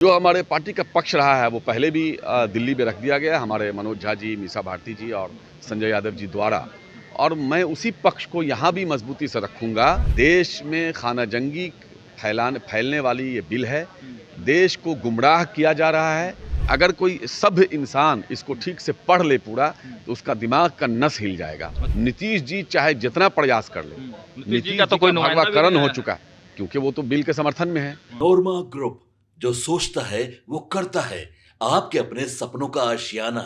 जो हमारे पार्टी का पक्ष रहा है वो पहले भी दिल्ली में रख दिया गया है हमारे मनोज झा जी, मीसा भारती जी और संजय यादव जी द्वारा, और मैं उसी पक्ष को यहाँ भी मजबूती से रखूँगा। देश में खाना जंगी फैलने वाली ये बिल है, देश को गुमराह किया जा रहा है। अगर कोई सभ्य इंसान इसको ठीक से पढ़ ले पूरा तो उसका दिमाग का नस हिल जाएगा। नीतीश जी चाहे जितना प्रयास कर ले, नीतीश जी का तो कोई भगवाकरण हो चुका है क्योंकि वो तो बिल के समर्थन में है। नोरमा ग्रुप, जो सोचता है वो करता है। आपके अपने सपनों का आशियाना।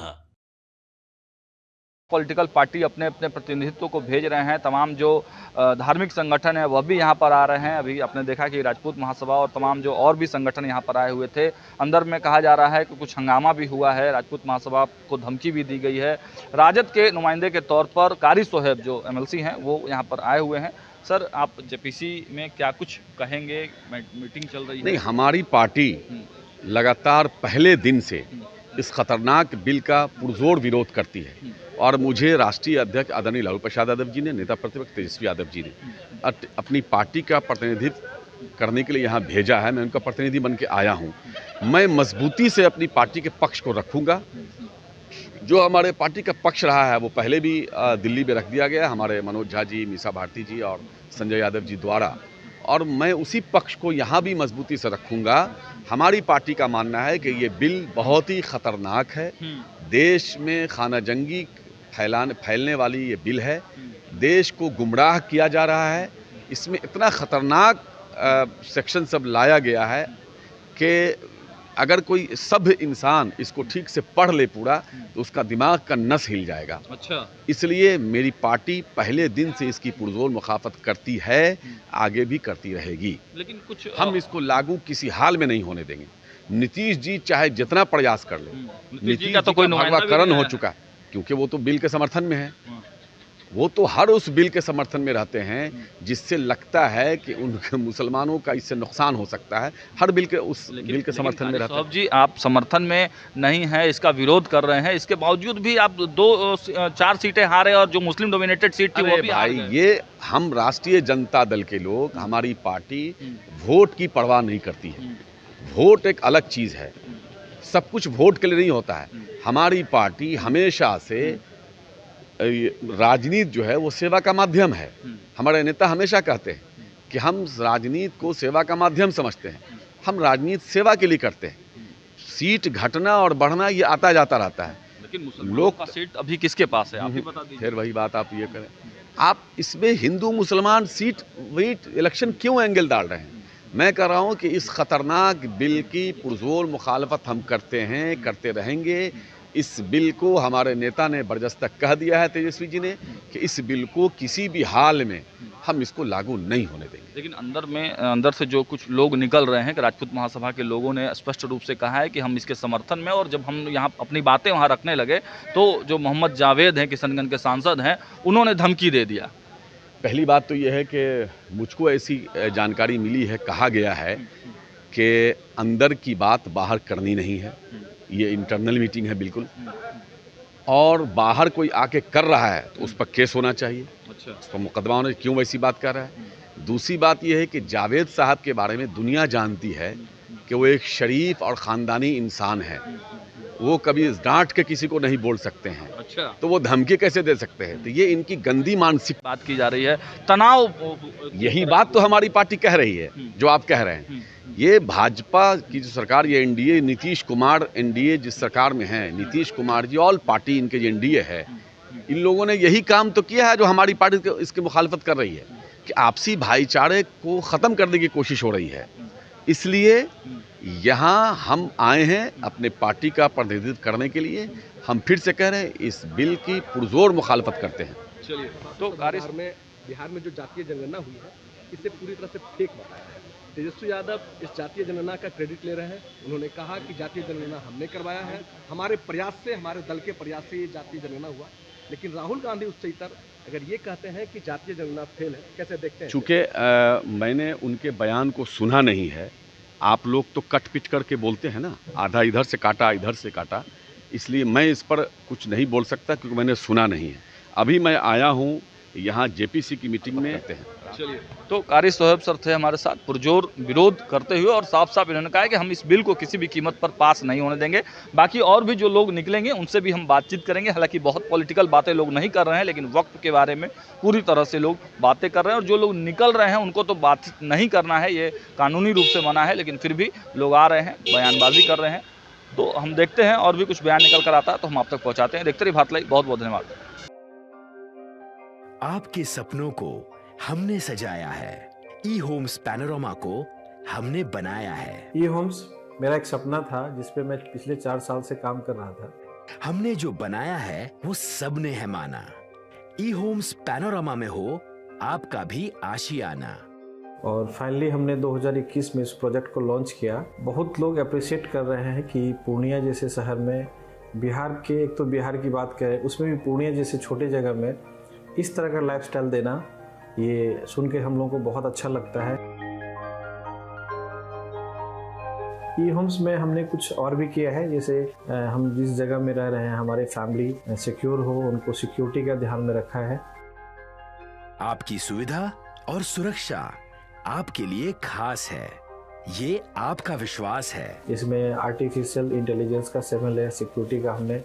पॉलिटिकल पार्टी अपने अपने प्रतिनिधित्व को भेज रहे हैं। तमाम जो धार्मिक संगठन है वह भी यहाँ पर आ रहे हैं। अभी आपने देखा कि राजपूत महासभा और तमाम जो और भी संगठन यहाँ पर आए हुए थे। अंदर में कहा जा रहा है कि कुछ हंगामा भी हुआ है, राजपूत महासभा को धमकी भी दी गई है। राजद के नुमाइंदे के तौर पर कारी सोहेब जो MLC हैं वो यहाँ पर आए हुए हैं। सर, आप JPC में क्या कुछ कहेंगे? मीटिंग चल रही है। नहीं, हमारी पार्टी लगातार पहले दिन से इस खतरनाक बिल का पुरजोर विरोध करती है और मुझे राष्ट्रीय अध्यक्ष आदरणीय लालू प्रसाद यादव जी ने, नेता प्रतिपक्ष तेजस्वी यादव जी ने अपनी पार्टी का प्रतिनिधित्व करने के लिए यहाँ भेजा है। मैं उनका प्रतिनिधि बन के आया हूँ। मैं मजबूती से अपनी पार्टी के पक्ष को रखूँगा। जो हमारे पार्टी का पक्ष रहा है वो पहले भी दिल्ली में रख दिया गया है हमारे मनोज झा जी, मीसा भारती जी और संजय यादव जी द्वारा, और मैं उसी पक्ष को यहाँ भी मजबूती से रखूँगा। हमारी पार्टी का मानना है कि ये बिल बहुत ही खतरनाक है। देश में खाना जंगी फैलने वाली ये बिल है, देश को गुमराह किया जा रहा है। इसमें इतना खतरनाक सेक्शन सब लाया गया है कि अगर कोई सभ्य इंसान इसको ठीक से पढ़ ले पूरा तो उसका दिमाग का नस हिल जाएगा। अच्छा, इसलिए मेरी पार्टी पहले दिन से इसकी पुरजोर मुखाफत करती है, आगे भी करती रहेगी। लेकिन कुछ हम इसको लागू किसी हाल में नहीं होने देंगे। नीतीश जी चाहे जितना प्रयास कर ले, नीतीश जी का तो कोई भगवाकरण हो चुका है क्योंकि वो तो बिल के समर्थन में है। वो तो हर उस बिल के समर्थन में रहते हैं जिससे लगता है कि उनके मुसलमानों का इससे नुकसान हो सकता है। हर बिल के बिल के समर्थन में रहते हैं। जी, आप समर्थन में नहीं है, इसका विरोध कर रहे हैं, इसके बावजूद भी आप 4 सीटें हारे और जो मुस्लिम डोमिनेटेड सीट थी वो भी भाई, ये हम राष्ट्रीय जनता दल के लोग, हमारी पार्टी वोट की परवाह नहीं करती है। वोट एक अलग चीज़ है, सब कुछ वोट के लिए नहीं होता है। हमारी पार्टी हमेशा से राजनीति जो है वो सेवा का माध्यम है। हमारे नेता हमेशा कहते हैं कि हम राजनीति को सेवा का माध्यम समझते हैं। हम राजनीति सेवा के लिए करते हैं। सीट घटना और बढ़ना ये आता जाता रहता है। लेकिन मुसलमानों का सीट अभी किसके पास है, आप ही बता दीजिए। फिर वही बात आप ये करें, आप इसमें हिंदू मुसलमान सीट वेट इलेक्शन क्यों एंगल डाल रहे हैं? मैं कह रहा हूँ कि इस खतरनाक बिल की पुरजोर मुखालफत हम करते हैं, करते रहेंगे। इस बिल को हमारे नेता ने बरजस्ता कह दिया है, तेजस्वी जी ने, कि इस बिल को किसी भी हाल में हम इसको लागू नहीं होने देंगे। लेकिन अंदर से जो कुछ लोग निकल रहे हैं कि राजपूत महासभा के लोगों ने स्पष्ट रूप से कहा है कि हम इसके समर्थन में, और जब हम यहाँ अपनी बातें वहाँ रखने लगे तो जो मोहम्मद जावेद हैं, किशनगंज के सांसद हैं, उन्होंने धमकी दे दिया। पहली बात तो यह है कि मुझको ऐसी जानकारी मिली है, कहा गया है कि अंदर की बात बाहर करनी नहीं है। ये इंटरनल मीटिंग है बिल्कुल, और बाहर कोई आके कर रहा है तो उस पर केस होना चाहिए। अच्छा, उस पर मुकदमा होना। क्यों वैसी बात कर रहा है? दूसरी बात यह है कि जावेद साहब के बारे में दुनिया जानती है कि वो एक शरीफ और ख़ानदानी इंसान है। वो कभी डांट के किसी को नहीं बोल सकते हैं। अच्छा, तो वो धमकी कैसे दे सकते हैं? तो ये इनकी गंदी मानसिक बात की जा रही है, तनाव। यही बात तो हमारी पार्टी कह रही है जो आप कह रहे हैं। ये भाजपा की जो सरकार, ये एनडीए, नीतीश कुमार एनडीए जिस सरकार में है, नीतीश कुमार जी, ऑल पार्टी इनके जो एनडीए है, इन लोगों ने यही काम तो किया है जो हमारी पार्टी इसकी मुखालफत कर रही है कि आपसी भाईचारे को ख़त्म करने की कोशिश हो रही है। इसलिए यहाँ हम आए हैं अपने पार्टी का प्रतिनिधित्व करने के लिए। हम फिर से कह रहे हैं, इस बिल की पुरजोर मुखालफत करते हैं। चलिए, तो बिहार में जो जातीय जनगणना हुई है, इसे पूरी तरह से फेक बताया है। तेजस्वी यादव इस जातीय जनगणना का क्रेडिट ले रहे हैं। उन्होंने कहा कि जातीय जनगणना हमने करवाया है, हमारे प्रयास से, हमारे दल के प्रयास से ये जातीय जनगणना हुआ। लेकिन राहुल गांधी उससे इतर अगर ये कहते हैं कि जातीय जनगणना फेल है, कैसे देखते हैं? चूँकि मैंने उनके बयान को सुना नहीं है। आप लोग तो कट पिट करके बोलते हैं ना, आधा इधर से काटा, इधर से काटा, इसलिए मैं इस पर कुछ नहीं बोल सकता क्योंकि मैंने सुना नहीं है। अभी मैं आया हूँ यहाँ JPC की मीटिंग में। चलिए, तो कारी सोहेब सर थे हमारे साथ, पुरजोर विरोध करते हुए और साफ साफ इन्होंने कहा है कि हम इस बिल को किसी भी कीमत पर पास नहीं होने देंगे। बाकी और भी जो लोग निकलेंगे उनसे भी हम बातचीत करेंगे। हालांकि बहुत पॉलिटिकल बातें लोग नहीं कर रहे हैं, लेकिन वक्फ के बारे में पूरी तरह से लोग बातें कर रहे हैं। और जो लोग निकल रहे हैं उनको तो बातचीत नहीं करना है, ये कानूनी रूप से मना है, लेकिन फिर भी लोग आ रहे हैं, बयानबाजी कर रहे हैं। तो हम देखते हैं और भी कुछ बयान निकल कर आता है तो हम आप तक पहुँचाते हैं। देखते रहिए भारत लाइव, बहुत बहुत धन्यवाद। आपके सपनों को हमने सजाया है, ई होम्स पैनोरमा को हमने बनाया है। ई होम्स मेरा एक सपना था जिस पे मैं पिछले 4 साल से काम कर रहा था। हमने जो बनाया है वो सबने है माना। ई होम्स पैनोरमा में हो आपका भी आशियाना। और फाइनली हमने 2021 में इस प्रोजेक्ट को लॉन्च किया। बहुत लोग अप्रिशिएट कर रहे हैं कि पूर्णिया जैसे शहर में, बिहार के, एक तो बिहार की बात करें उसमें भी पूर्णिया जैसे छोटे जगह में इस तरह का लाइफस्टाइल देना, ये सुन के हम लोगों को बहुत अच्छा लगता है। ई होम्स में हमने कुछ और भी किया है, जैसे हम जिस जगह में रह रहे हैं हमारे फैमिली सिक्योर हो, उनको सिक्योरिटी का ध्यान में रखा है। आपकी सुविधा और सुरक्षा आपके लिए खास है, ये आपका विश्वास है। इसमें आर्टिफिशियल इंटेलिजेंस का 7 लेयर सिक्योरिटी का हमने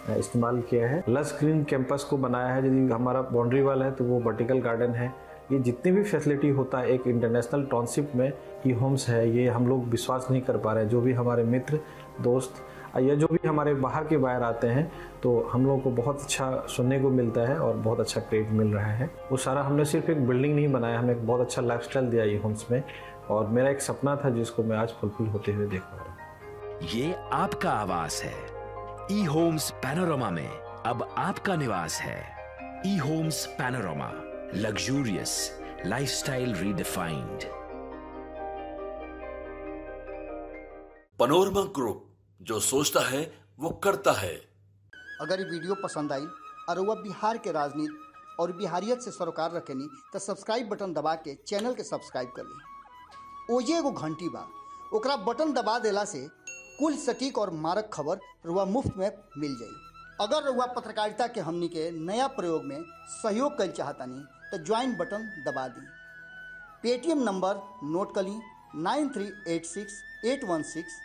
इस्तेमाल किया है। लस ग्रीन कैंपस को बनाया है। यदि हमारा बाउंड्री वाल है तो वो वर्टिकल गार्डन है। ये जितनी भी फैसिलिटी होता है एक इंटरनेशनल टाउनशिप में ई होम्स है, ये हम लोग विश्वास नहीं कर पा रहे हैं। जो भी हमारे मित्र दोस्त या जो भी हमारे बाहर के बाहर आते हैं तो हम लोगों को बहुत अच्छा सुनने को मिलता है और बहुत अच्छा क्रेडिट मिल रहा है। वो सारा हमने सिर्फ एक बिल्डिंग नहीं बनाया, हमें एक बहुत अच्छा लाइफस्टाइल दिया ई होम्स में। और मेरा एक सपना था जिसको मैं आज फुलफिल होते हुए देख पा रहा हूँ। ये आपका आवास है। ई होम्स पैनोरमा में अब आपका निवास है। E homes panorama, luxurious lifestyle redefined. Panorama group, जो सोचता है वो करता है। अगर ये वीडियो पसंद आई और वह बिहार के राजनीति और बिहारियत से सरोकार रखेनी तो सब्सक्राइब बटन दबा के चैनल के सब्सक्राइब कर ली। ओजे एगो घंटी बा, ओकरा बटन दबा देला से कुल सटीक और मारक खबर रुआ मुफ्त में मिल जाई। अगर रुआ पत्रकारिता के हमनी के नया प्रयोग में सहयोग कर चाहतानी तो ज्वाइन बटन दबा दी। पेटीएम नंबर नोट कर ली 9386 816